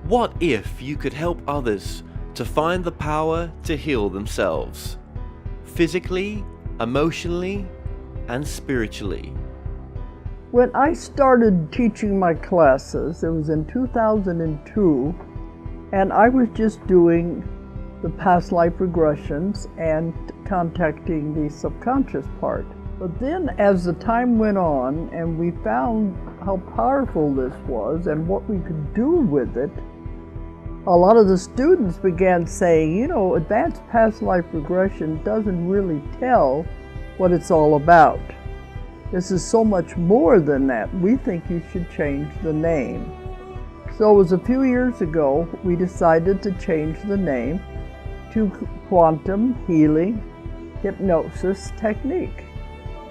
What if you could help others to find the power to heal themselves? Physically, emotionally, and spiritually. When I started teaching my classes, it was in 2002, and I was just doing the past life regressions and contacting the subconscious part. But then as the time went on and we found how powerful this was and what we could do with it, a lot of the students began saying, you know, advanced past life regression doesn't really tell what it's all about. This is so much more than that. We think you should change the name. So it was a few years ago we decided to change the name to Quantum Healing Hypnosis Technique.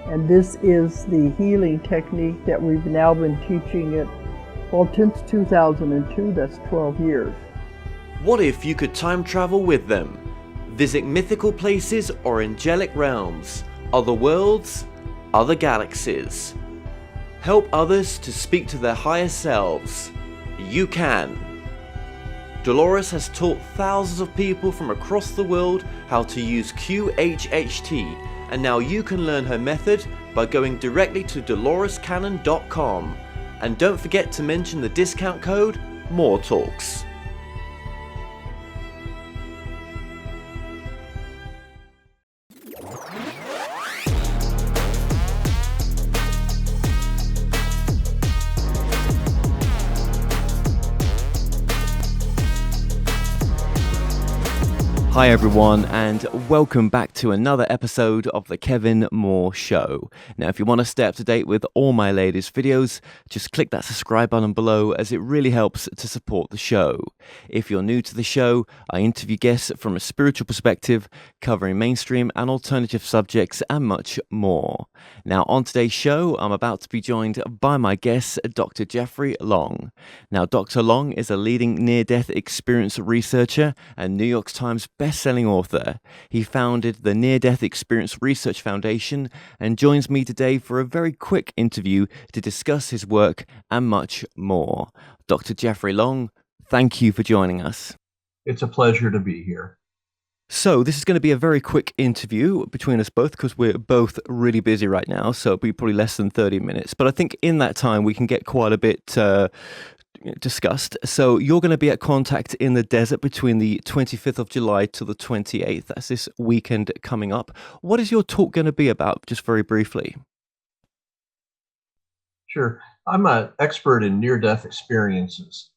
And this is the healing technique that we've now been teaching it, well, since 2002, that's 12 years. What if you could time travel with them? Visit mythical places or angelic realms, other worlds, other galaxies. Help others to speak to their higher selves. You can. Dolores has taught thousands of people from across the world how to use QHHT, and now you can learn her method by going directly to dolorescannon.com. And don't forget to mention the discount code MORETALKS. Hi everyone, and welcome back to another episode of the Kevin Moore Show. Now, if you want to stay up to date with all my latest videos, just click that subscribe button below, as it really helps to support the show. If you're new to the show, I interview guests from a spiritual perspective, covering mainstream and alternative subjects and much more. Now, on today's show, I'm about to be joined by my guest, Dr. Jeffrey Long. Now, Dr. Long is a leading near-death experience researcher and New York Times best-selling author. He founded the Near-Death Experience Research Foundation and joins me today for a very quick interview to discuss his work and much more. Dr. Jeffrey Long, thank you for joining us. It's a pleasure to be here. So this is going to be a very quick interview between us both because we're both really busy right now, so it'll be probably less than 30 minutes. But I think in that time we can get quite a bit discussed. So you're going to be at Contact in the Desert between the 25th of July to the 28th. That's this weekend coming up. What is your talk going to be about, just very briefly? Sure. I'm an expert in near-death experiences.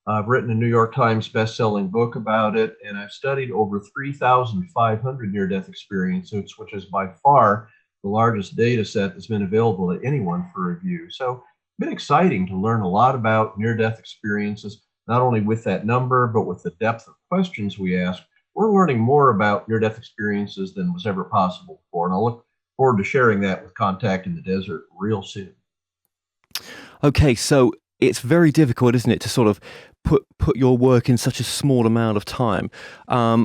I've written a New York Times best-selling book about it, and I've studied over 3,500 near-death experiences, which is by far the largest data set that's been available to anyone for review. So it's been exciting to learn a lot about near-death experiences, not only with that number, but with the depth of questions we ask. We're learning more about near-death experiences than was ever possible before, and I'll look forward to sharing that with Contact in the Desert real soon. Okay, so it's very difficult, isn't it, to sort of put your work in such a small amount of time.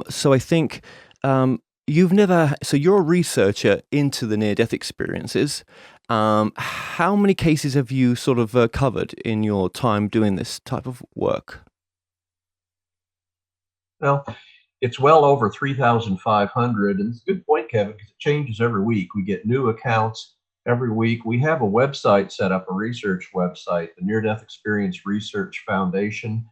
So I think so you're a researcher into the near-death experiences. How many cases have you sort of covered in your time doing this type of work? Well, it's well over 3,500, and it's a good point, Kevin, because it changes every week. We get new accounts every week. We have a website set up, a research website, the Near Death Experience Research Foundation,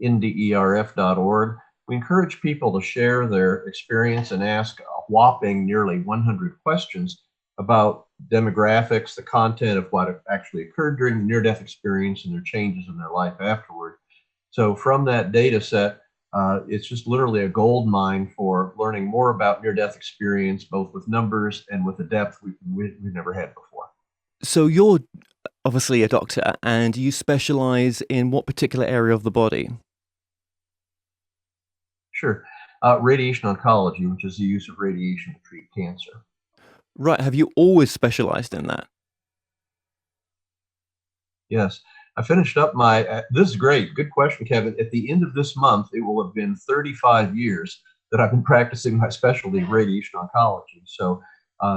nderf.org. We encourage people to share their experience and ask a whopping nearly 100 questions about demographics, the content of what actually occurred during the near-death experience, and their changes in their life afterward. So from that data set, it's just literally a gold mine for learning more about near-death experience, both with numbers and with a depth we've never had before. So you're obviously a doctor, and you specialize in what particular area of the body? Sure. Radiation oncology, which is the use of radiation to treat cancer. Right. Have you always specialized in that? Yes. I finished up my, this is great. Good question, Kevin. At the end of this month, it will have been 35 years that I've been practicing my specialty, radiation oncology. So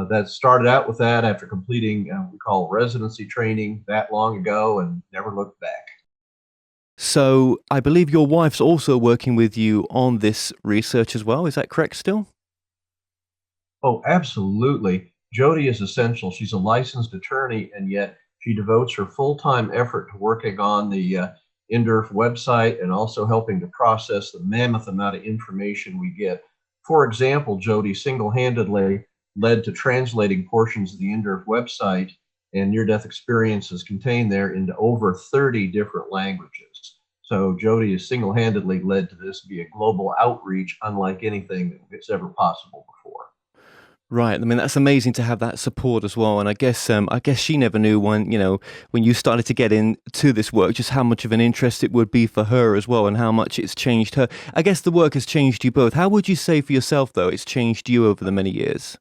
that started out with that after completing, we call residency training that long ago, and never looked back. So I believe your wife's also working with you on this research as well. Is that correct still? Oh, absolutely. Jody is essential. She's a licensed attorney, and yet she devotes her full-time effort to working on the NDERF website and also helping to process the mammoth amount of information we get. For example, Jody single-handedly led to translating portions of the NDERF website and near-death experiences contained there into over 30 different languages. So Jody has single-handedly led to this be a global outreach unlike anything that's ever possible before. Right. I mean, that's amazing to have that support as well. And I guess she never knew when, when you started to get into this work, just how much of an interest it would be for her as well, and how much it's changed her. I guess the work has changed you both. How would you say for yourself, though, it's changed you over the many years?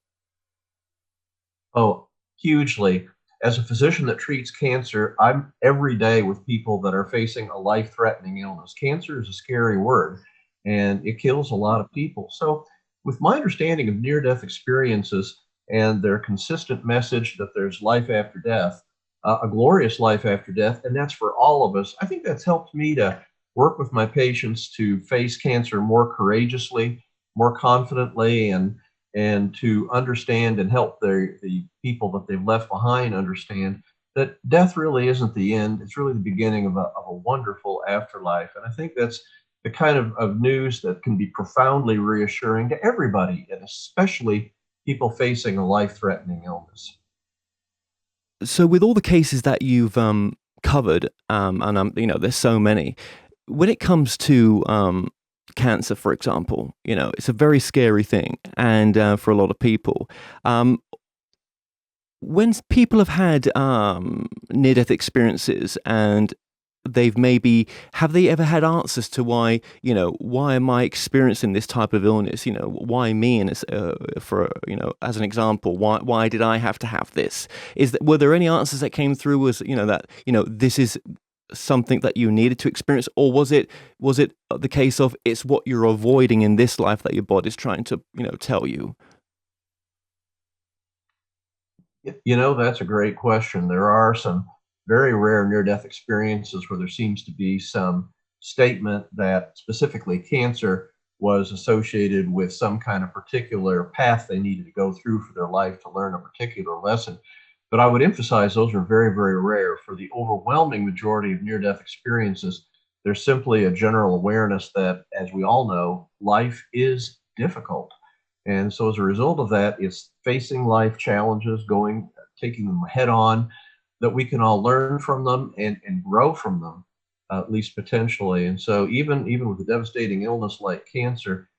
Oh, hugely. As a physician that treats cancer, I'm every day with people that are facing a life-threatening illness. Cancer is a scary word, and it kills a lot of people. So, with my understanding of near-death experiences and their consistent message that there's life after death, a glorious life after death, and that's for all of us, I think that's helped me to work with my patients to face cancer more courageously, more confidently, and to understand and help the people that they've left behind understand that death really isn't the end. It's really the beginning of a wonderful afterlife. And I think that's the kind of news that can be profoundly reassuring to everybody, and especially people facing a life threatening illness. So, with all the cases that you've covered, and there's so many. When it comes to cancer, for example, it's a very scary thing, and for a lot of people, um, when people have had near-death experiences and they've maybe have they ever had answers to why why am I experiencing this type of illness, why me, and for as an example, why did I have to have this? Were there any answers that came through as that this is something that you needed to experience, or was it the case of it's what you're avoiding in this life that your body's trying to tell you? That's a great question. There are some very rare near death experiences where there seems to be some statement that specifically cancer was associated with some kind of particular path they needed to go through for their life to learn a particular lesson. But I would emphasize those are very, very rare. For the overwhelming majority of near death experiences, there's simply a general awareness that, as we all know, life is difficult. And so as a result of that, it's facing life challenges, taking them head on, that we can all learn from them and grow from them, at least potentially. And so even with a devastating illness like cancer,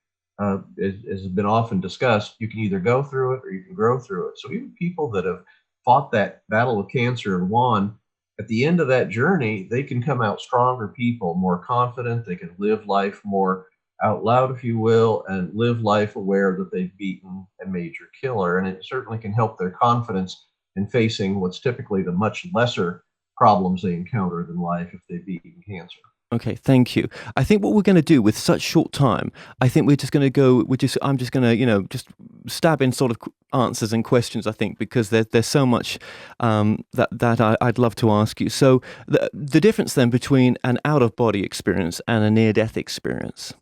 as has been often discussed, you can either go through it or you can grow through it. So even people that have fought that battle of cancer and won, at the end of that journey, they can come out stronger people, more confident. They can live life more out loud, if you will, and live life aware that they've beaten a major killer. And it certainly can help their confidence in facing what's typically the much lesser problems they encounter in life if they've beaten cancer. Okay, thank you. I think what we're going to do with such short time, I think we're just going to go. I'm just going to, just stab in sort of answers and questions. I think because there's so much I'd love to ask you. So the difference then between an out of body experience and a near death experience.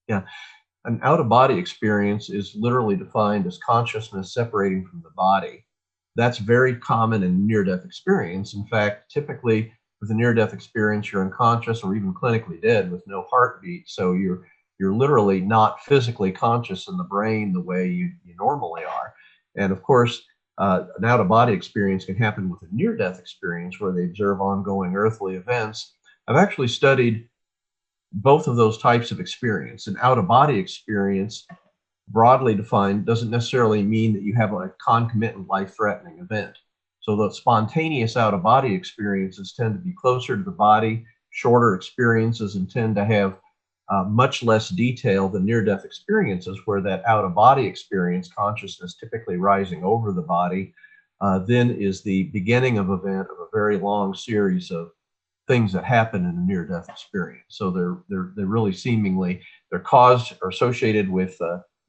Yeah. An out of body experience is literally defined as consciousness separating from the body. That's very common in near death experience. In fact, typically with a near death experience, you're unconscious or even clinically dead with no heartbeat. So you're literally not physically conscious in the brain the way you normally are. And of course, an out of body experience can happen with a near death experience where they observe ongoing earthly events. I've actually studied both of those types of experience. An out of body experience, broadly defined, doesn't necessarily mean that you have a concomitant life threatening event. So the spontaneous out of body experiences tend to be closer to the body, shorter experiences, and tend to have much less detail than near death experiences, where that out of body experience, consciousness typically rising over the body, then is the beginning of event of a very long series of things that happen in a near death experience. So they're really seemingly they're caused or associated with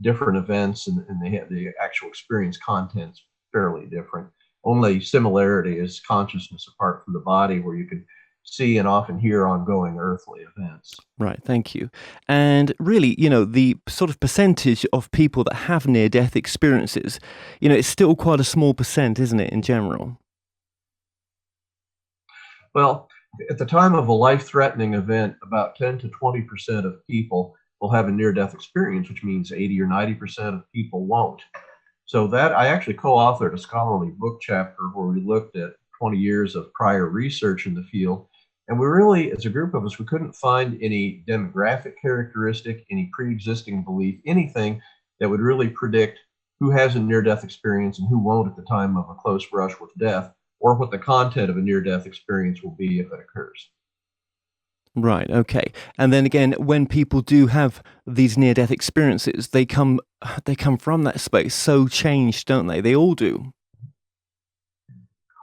different events, and they have the actual experience contents fairly different. Only similarity is consciousness apart from the body, where you can see and often hear ongoing earthly events. Right, thank you. And really, the sort of percentage of people that have near death experiences, it's still quite a small percent, isn't it, in general? Well, at the time of a life-threatening event, about 10 to 20% of people will have a near-death experience, which means 80 or 90% of people won't. So that I actually co-authored a scholarly book chapter where we looked at 20 years of prior research in the field. And we really, as a group of us, we couldn't find any demographic characteristic, any pre-existing belief, anything that would really predict who has a near-death experience and who won't at the time of a close brush with death, or what the content of a near-death experience will be if it occurs. Right, okay. And then again, when people do have these near death experiences, they come from that space so changed, don't they? They all do.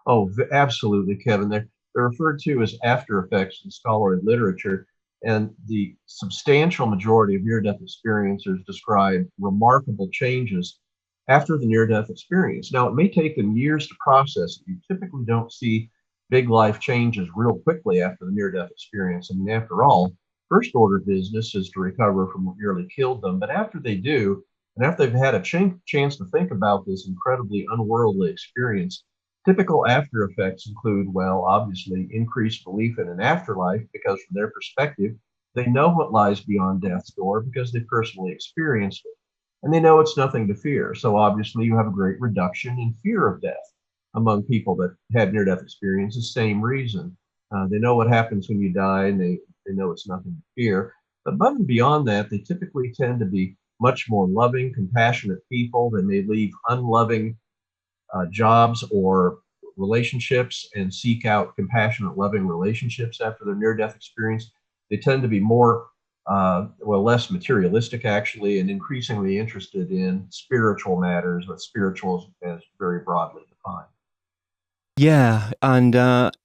Oh, absolutely, Kevin. They're referred to as after effects in scholarly literature, and the substantial majority of near-death experiencers describe remarkable changes after the near-death experience. Now, it may take them years to process it. You typically don't see big life changes real quickly after the near-death experience. I mean, after all, first-order business is to recover from what nearly killed them. But after they do, and after they've had a chance to think about this incredibly unworldly experience, typical after effects include, well, obviously, increased belief in an afterlife because, from their perspective, they know what lies beyond death's door because they personally experienced it. And they know it's nothing to fear. So, obviously, you have a great reduction in fear of death among people that had near death experience, the same reason. They know what happens when you die and they know it's nothing to fear. But above and beyond that, they typically tend to be much more loving, compassionate people. They may leave unloving jobs or relationships and seek out compassionate, loving relationships after their near death experience. They tend to be more, less materialistic actually, and increasingly interested in spiritual matters, but spiritual is very broadly defined. Yeah, and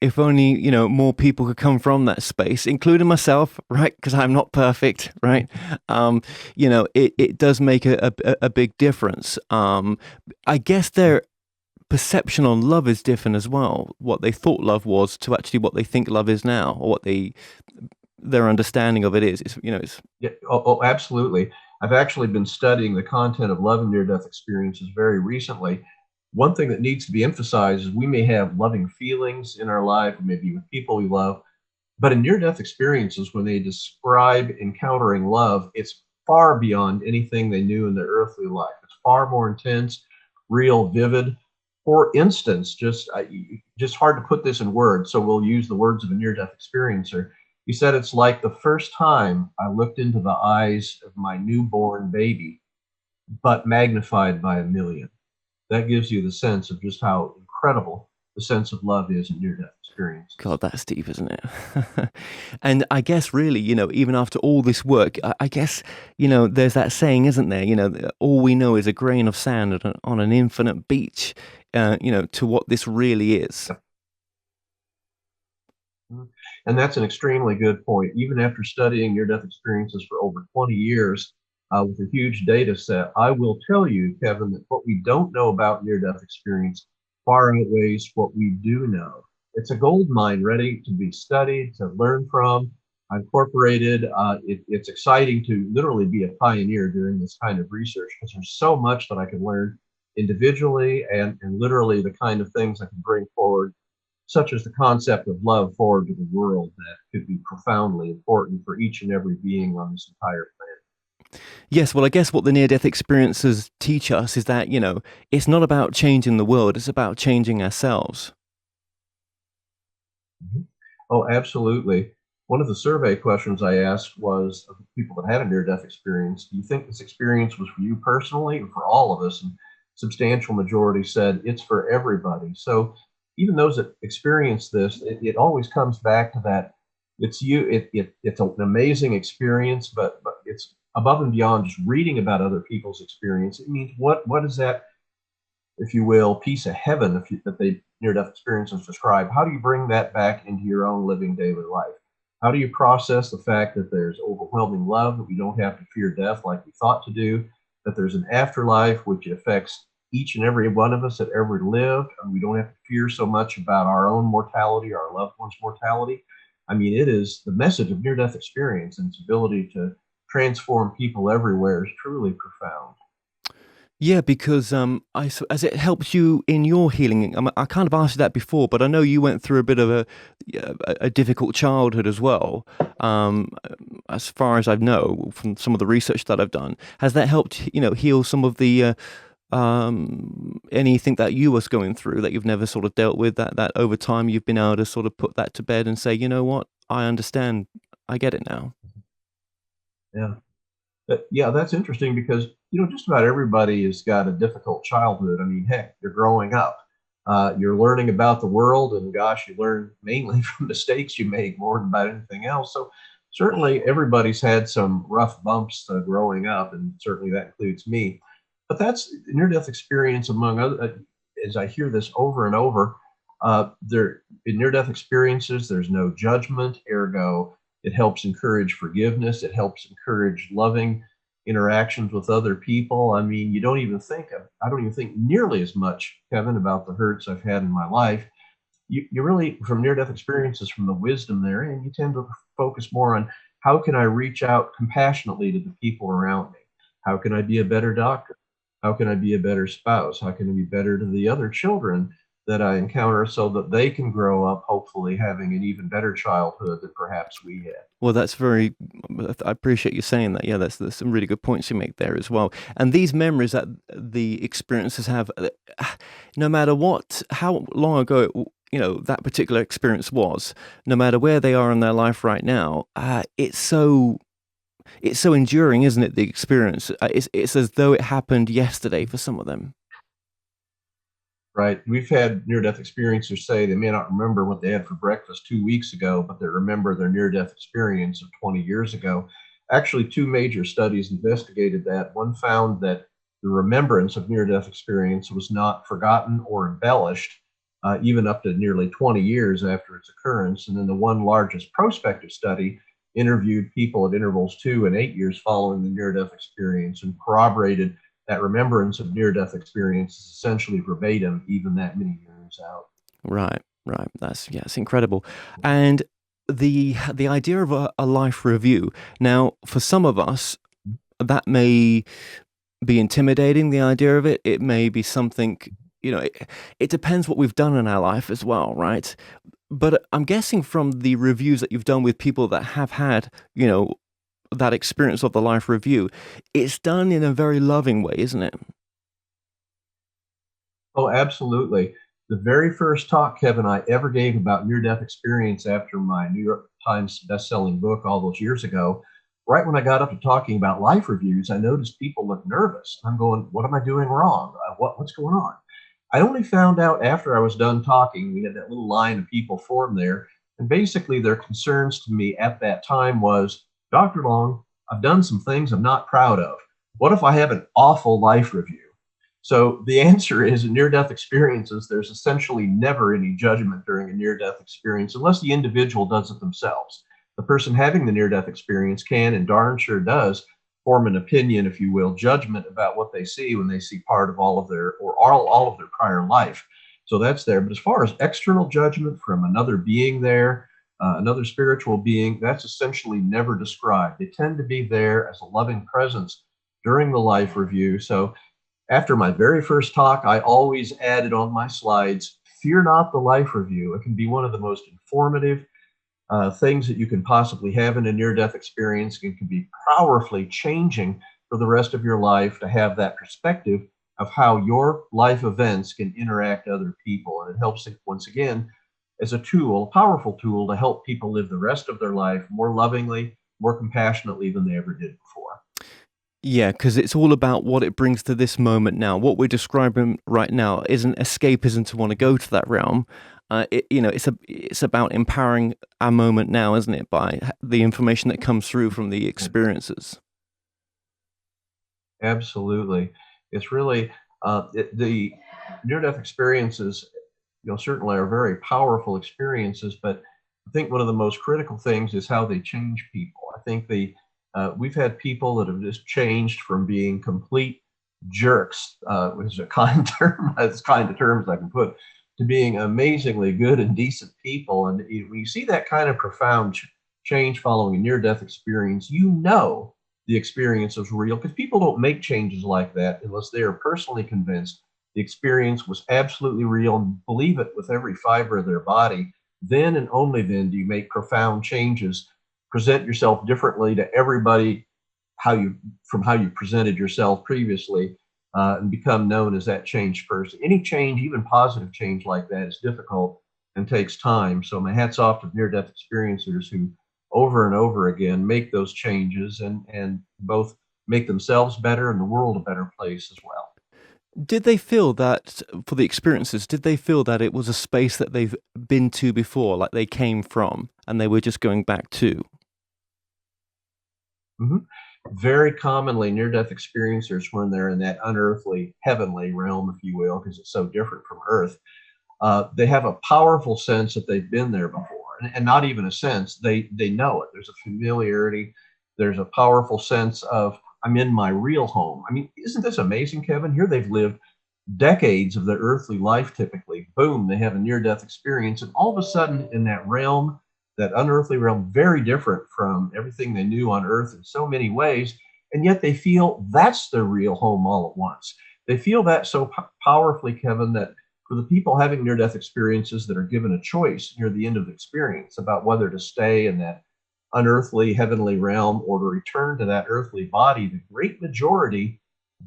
if only more people could come from that space, including myself, right? Because I'm not perfect, right? It does make a big difference. I guess their perception on love is different as well. What they thought love was to actually what they think love is now, or what their understanding of it is. It's Yeah, oh, absolutely. I've actually been studying the content of love and near death experiences very recently. One thing that needs to be emphasized is we may have loving feelings in our life, maybe with people we love, but in near death experiences, when they describe encountering love, it's far beyond anything they knew in their earthly life. It's far more intense, real, vivid. For instance, just hard to put this in words, so we'll use the words of a near death experiencer. He said, it's like the first time I looked into the eyes of my newborn baby, but magnified by a million. That gives you the sense of just how incredible the sense of love is in near death experiences. God, that's deep, isn't it? And I guess really, even after all this work, I guess, there's that saying, isn't there? That all we know is a grain of sand on an infinite beach, to what this really is. Yep. And that's an extremely good point. Even after studying near death experiences for over 20 years with a huge data set, I will tell you, Kevin, that what we don't know about near death experience far outweighs what we do know. It's a gold mine ready to be studied, to learn from, incorporated. It's exciting to literally be a pioneer during this kind of research because there's so much that I can learn individually and literally the kind of things I can bring forward, such as the concept of love forward to the world, that could be profoundly important for each and every being on this entire planet. Yes, well, I guess what the near death experiences teach us is that, it's not about changing the world, it's about changing ourselves. Mhm. Oh, absolutely. One of the survey questions I asked was of people that had a near death experience, do you think this experience was for you personally or for all of us? And substantial majority said it's for everybody. So even those that experience this, it always comes back to that it's you, it's an amazing experience, but it's above and beyond just reading about other people's experience. It means what is that, if you will, piece of heaven that they near death experiences describe? How do you bring that back into your own living daily life? How do you process the fact that there's overwhelming love, that we don't have to fear death like we thought to do, that there's an afterlife which affects each and every one of us that ever lived, and we don't have to fear so much about our own mortality or our loved ones' mortality? I mean, it is the message of near-death experience, and its ability to transform people everywhere is truly profound. Yeah, because as it helps you in your healing. I kind of asked you that before, but I know you went through a bit of yeah, a difficult childhood as well. Um, as far as I know from some of the research that I've done, has that helped heal some of the anything that you was going through that you've never sort of dealt with? That over time you've been able to sort of put that to bed and say, you know what, I understand, I get it now. Yeah. Yeah, that's interesting because just about everybody has got a difficult childhood. I mean, heck, you're growing up, you're learning about the world, and gosh, you learn mainly from mistakes you make more than about anything else. So certainly, everybody's had some rough bumps growing up, and certainly that includes me. But that's near-death experience, among other. As I hear this over and over, there in near-death experiences, there's no judgment. Ergo, it helps encourage forgiveness. It helps encourage loving interactions with other people. I mean, I don't even think nearly as much, Kevin, about the hurts I've had in my life. You really, from near death experiences, from the wisdom there, and you tend to focus more on how can I reach out compassionately to the people around me? How can I be a better doctor? How can I be a better spouse? How can I be better to the other children that I encounter so that they can grow up, hopefully, having an even better childhood than perhaps we had? Well, that's very. I appreciate you saying that. Yeah, that's some really good points you make there as well. And these memories that the experiences have, no matter how long ago that particular experience was, no matter where they are in their life right now, it's so enduring, isn't it? The experience, it's as though it happened yesterday for some of them. Right. We've had near death experiencers say they may not remember what they had for breakfast 2 weeks ago, but they remember their near death experience of 20 years ago. Actually, two major studies investigated that. One found that the remembrance of near death experience was not forgotten or embellished, even up to nearly 20 years after its occurrence. And then the one largest prospective study interviewed people at intervals 2 and 8 years following the near death experience and corroborated that remembrance of near death experience is essentially verbatim, even that many years out. Right, right. It's incredible. And the idea of a life review. Now, for some of us, that may be intimidating. The idea of it, it may be something. It depends what we've done in our life as well, right? But I'm guessing from the reviews that you've done with people that have had, that experience of the life review, it's done in a very loving way, isn't it? Oh, absolutely. The very first talk, Kevin, I ever gave about near death experience after my New York Times best-selling book all those years ago, right when I got up to talking about life reviews, I noticed people look nervous. I'm going, what am I doing wrong? What's going on? I only found out after I was done talking. We had that little line of people formed there. And basically, their concerns to me at that time was, Dr. Long, I've done some things I'm not proud of. What if I have an awful life review? So the answer is in near death experiences, there's essentially never any judgment during a near death experience unless the individual does it themselves. The person having the near death experience can and darn sure does form an opinion, if you will, judgment about what they see when they see part of all of their or all of their prior life. So that's there. But as far as external judgment from another being there, another spiritual being, that's essentially never described. They tend to be there as a loving presence during the life review. So after my very first talk, I always added on my slides, fear not the life review. It can be one of the most informative things that you can possibly have in a near death experience. It can be powerfully changing for the rest of your life to have that perspective of how your life events can interact with other people. And it helps, once again, as a tool, a powerful tool to help people live the rest of their life more lovingly, more compassionately than they ever did before. Yeah, because it's all about what it brings to this moment now. What we're describing right now isn't escapism to want to go to that realm. It's about empowering our moment now, isn't it? By the information that comes through from the experiences. Absolutely. It's really the near-death experiences, certainly are very powerful experiences, but I think one of the most critical things is how they change people. I think we've had people that have just changed from being complete jerks, which is a kind term, as kind of terms I can put, to being amazingly good and decent people. And when you see that kind of profound change following a near-death experience, you know the experience was real, because people don't make changes like that unless they are personally convinced the experience was absolutely real and believe it with every fiber of their body. Then and only then do you make profound changes, present yourself differently to everybody, how you presented yourself previously, and become known as that changed person. Any change, even positive change like that, is difficult and takes time. So my hat's off to near-death experiencers who over and over again make those changes, and both make themselves better and the world a better place as well. Did they feel that, for the experiences, did they feel that it was a space that they've been to before, like they came from, and they were just going back to? Mhm. Very commonly, near-death experiencers, when they're in that unearthly, heavenly realm, if you will, because it's so different from Earth, they have a powerful sense that they've been there before, and not even a sense. They know it. There's a familiarity. There's a powerful sense of, I'm in my real home. I mean, isn't this amazing, Kevin? Here they've lived decades of their earthly life. Typically, boom, they have a near-death experience, and all of a sudden, in that realm, that unearthly realm, very different from everything they knew on Earth in so many ways, and yet they feel that's their real home all at once. They feel that so powerfully, Kevin, that for the people having near-death experiences that are given a choice near the end of the experience about whether to stay in that unearthly heavenly realm or to return to that earthly body, the great majority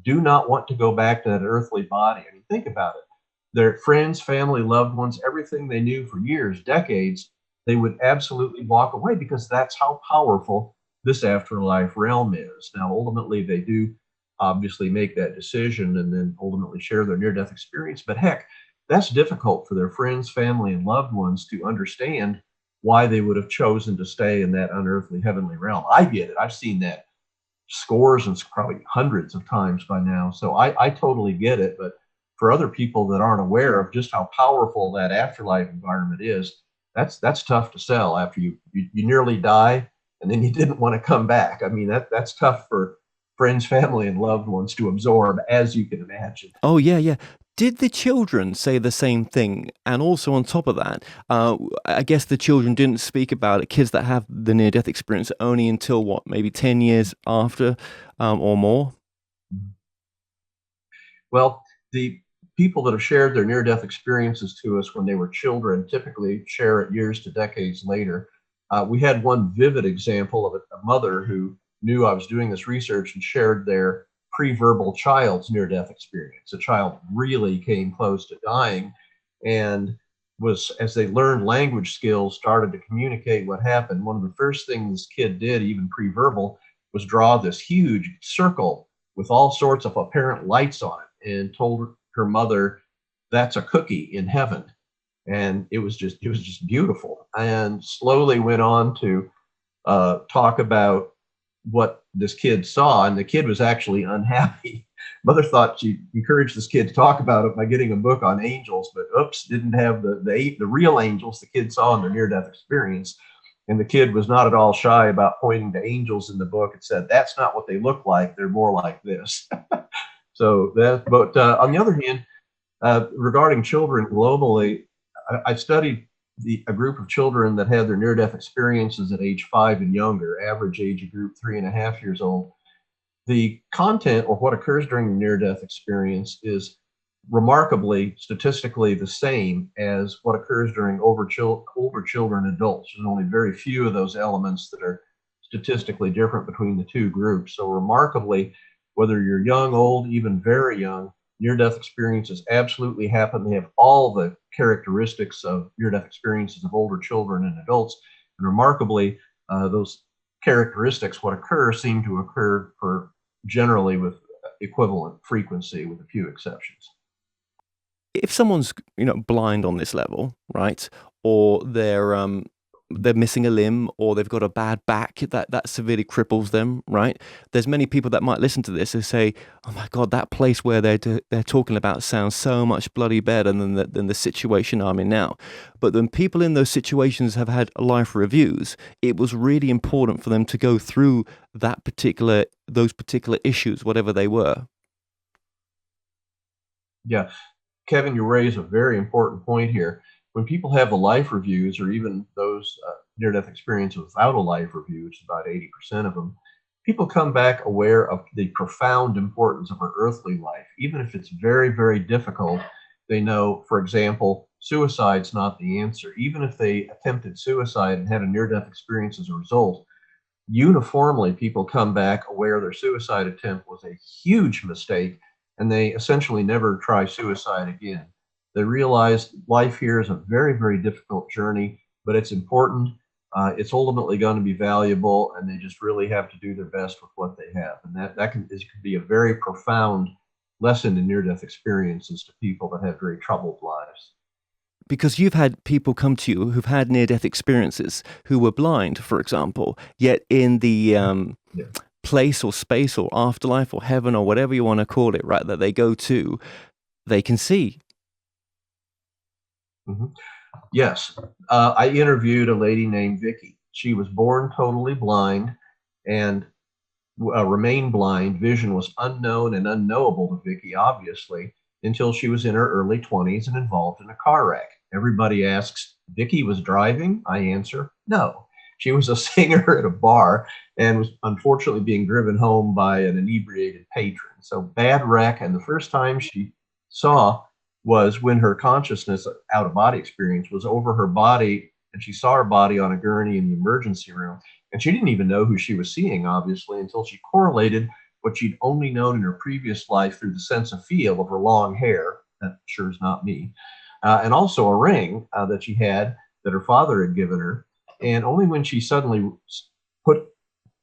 do not want to go back to that earthly body. I mean, think about it. Their friends, family, loved ones, everything they knew for years, decades, they would absolutely walk away, because that's how powerful this afterlife realm is. Now, ultimately, they do obviously make that decision and then ultimately share their near death experience. But heck, that's difficult for their friends, family, and loved ones to understand why they would have chosen to stay in that unearthly heavenly realm. I get it. I've seen that scores and probably hundreds of times by now. So I totally get it. But for other people that aren't aware of just how powerful that afterlife environment is, that's tough to sell after you nearly die and then you didn't want to come back. I mean, that's tough for friends, family, and loved ones to absorb, as you can imagine. Oh, yeah, yeah. Did the children say the same thing? And also on top of that, I guess the children didn't speak about it. Kids that have the near-death experience only until what, maybe 10 years after, or more? Well, the people that have shared their near death experiences to us when they were children typically share it years to decades later. We had one vivid example of a mother who knew I was doing this research and shared their pre-verbal child's near-death experience. A child really came close to dying, and was, as they learned language skills, started to communicate what happened. One of the first things this kid did, even pre-verbal, was draw this huge circle with all sorts of apparent lights on it, and told her mother, that's a cookie in heaven. And it was just beautiful, and slowly went on to talk about what this kid saw, and the kid was actually unhappy. Mother thought she encouraged this kid to talk about it by getting a book on angels, but oops, didn't have the real angels the kid saw in their near death experience. And the kid was not at all shy about pointing to angels in the book and said, "That's not what they look like. They're more like this." So that, but on the other hand, regarding children globally, I studied a group of children that had their near-death experiences at age 5 and younger, average age of group 3.5 years old. The content, or what occurs during the near-death experience, is remarkably statistically the same as what occurs during older children and adults. There's only very few of those elements that are statistically different between the two groups. So remarkably, whether you're young, old, even very young, near-death experiences absolutely happen. They have all the characteristics of near-death experiences of older children and adults. And remarkably, those characteristics, what occur, seem to occur for generally with equivalent frequency, with a few exceptions. If someone's, blind on this level, right, or they're missing a limb, or they've got a bad back that severely cripples them, right? There's many people that might listen to this and say, "Oh my God, that place where they're talking about sounds so much bloody better than the situation I'm in now." But when people in those situations have had life reviews, it was really important for them to go through those particular issues, whatever they were. Yeah. Kevin, you raise a very important point here. When people have the life reviews, or even those near-death experiences without a life review, which is about 80% of them, people come back aware of the profound importance of our earthly life. Even if it's very, very difficult, they know, for example, suicide's not the answer. Even if they attempted suicide and had a near-death experience as a result, uniformly people come back aware their suicide attempt was a huge mistake, and they essentially never try suicide again. They realize life here is a very, very difficult journey, but it's important. It's ultimately going to be valuable, and they just really have to do their best with what they have. And that can be a very profound lesson in near-death experiences to people that have very troubled lives. Because you've had people come to you who've had near-death experiences who were blind, for example, yet in the Yeah. place or space or afterlife or heaven or whatever you want to call it, right, that they go to, they can see. hmm Yes. I interviewed a lady named Vicky. She was born totally blind and remained blind. Vision was unknown and unknowable to Vicky, obviously, until she was in her early 20s and involved in a car wreck. Everybody asks, Vicky was driving? I answer, no. She was a singer at a bar and was unfortunately being driven home by an inebriated patron. So bad wreck. And the first time she saw was when her consciousness, out of body experience, was over her body, and she saw her body on a gurney in the emergency room. And she didn't even know who she was seeing, obviously, until she correlated what she'd only known in her previous life through the sense of feel of her long hair. That sure is not me. And also a ring that she had that her father had given her. And only when she suddenly put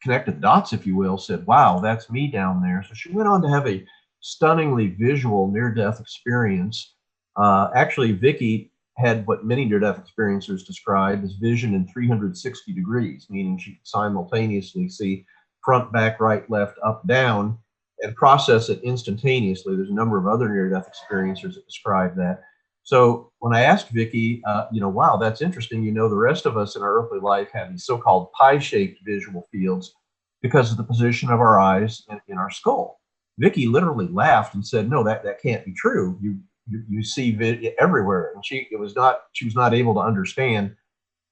connected dots, if you will, said, wow, that's me down there. So she went on to have a stunningly visual near-death experience. Actually, Vicky had what many near-death experiencers describe as vision in 360 degrees, meaning she could simultaneously see front, back, right, left, up, down, and process it instantaneously. There's a number of other near-death experiencers that describe that. So when I asked Vicky, wow, that's interesting. The rest of us in our earthly life have these so-called pie-shaped visual fields because of the position of our eyes in our skull. Vicky literally laughed and said, no, that can't be true. You see everywhere. And she was not able to understand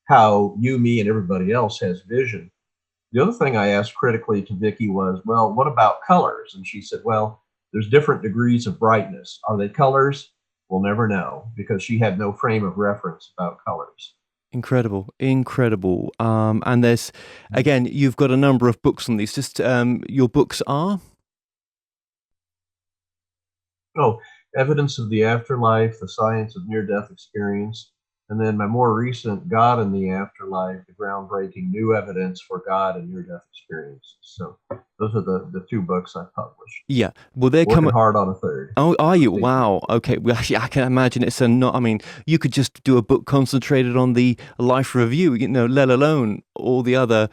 how you, me, and everybody else has vision. The other thing I asked critically to Vicky was, well, what about colors? And she said, well, there's different degrees of brightness. Are they colors? We'll never know, because she had no frame of reference about colors. Incredible, incredible. And there's, again, you've got a number of books on these. Just your books are? Oh, Evidence of the Afterlife, The Science of Near-Death Experience, and then my more recent, God in the Afterlife, the groundbreaking new evidence for God and near-death experiences. So those are the two books I published. Yeah. Well, they're Working coming. hard on a third. Oh, are you? Wow. Okay. Well, actually, I can imagine it's a not. I mean, you could just do a book concentrated on the life review, let alone all the other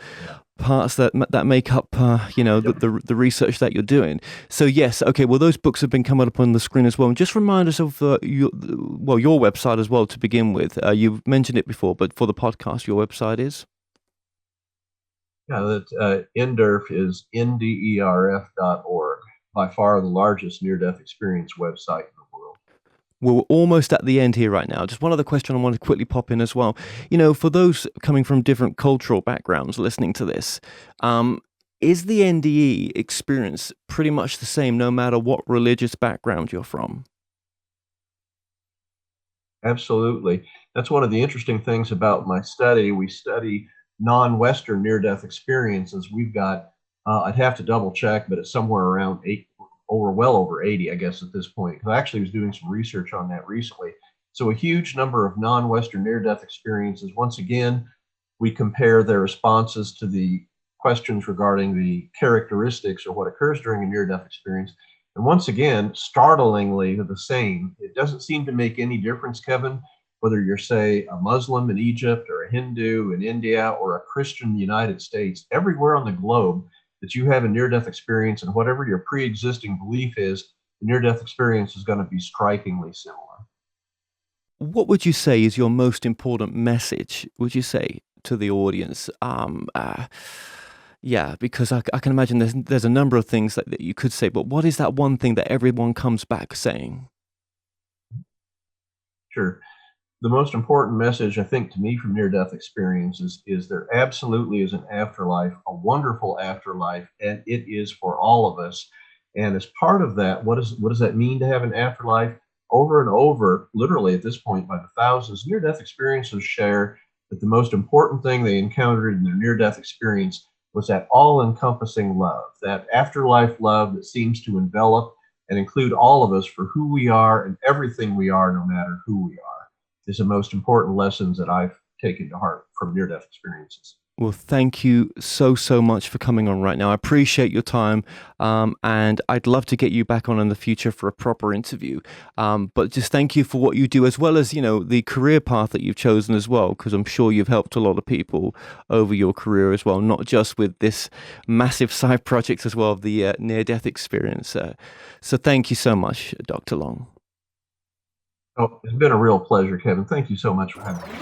parts that make up, Yep. the research that you're doing. So yes, okay. Well, those books have been coming up on the screen as well. And just remind us of your website as well to begin with. You've mentioned it before, but for the podcast, your website is. Yeah, that NDERF is nderf.org, by far the largest near-death experience website in the world. Well, we're almost at the end here right now. Just one other question I want to quickly pop in as well. For those coming from different cultural backgrounds listening to this, is the NDE experience pretty much the same no matter what religious background you're from? Absolutely. That's one of the interesting things about my study. We study non-Western near-death experiences. We've got, I'd have to double check, but it's somewhere around well over 80, I guess, at this point. Because I actually was doing some research on that recently. So a huge number of non-Western near-death experiences. Once again, we compare their responses to the questions regarding the characteristics or what occurs during a near-death experience. And once again, startlingly the same. It doesn't seem to make any difference, Kevin, whether you're, say, a Muslim in Egypt or a Hindu in India or a Christian in the United States. Everywhere on the globe that you have a near-death experience, and whatever your pre-existing belief is, the near-death experience is going to be strikingly similar. What would you say is your most important message, would you say, to the audience? Yeah, because I can imagine there's a number of things that you could say, but what is that one thing that everyone comes back saying? Sure. The most important message, I think, to me from near-death experiences is there absolutely is an afterlife, a wonderful afterlife, and it is for all of us. And as part of that, what does that mean to have an afterlife? Over and over, literally at this point by the thousands, near-death experiences share that the most important thing they encountered in their near-death experience was that all-encompassing love, that afterlife love that seems to envelop and include all of us for who we are and everything we are, no matter who we are, is the most important lessons that I've taken to heart from near-death experiences. Well, thank you so much for coming on right now. I appreciate your time, and I'd love to get you back on in the future for a proper interview. But just thank you for what you do, as well as the career path that you've chosen as well, because I'm sure you've helped a lot of people over your career as well, not just with this massive side project as well of the near-death experience. So thank you so much, Dr. Long. Oh, it's been a real pleasure, Kevin. Thank you so much for having me.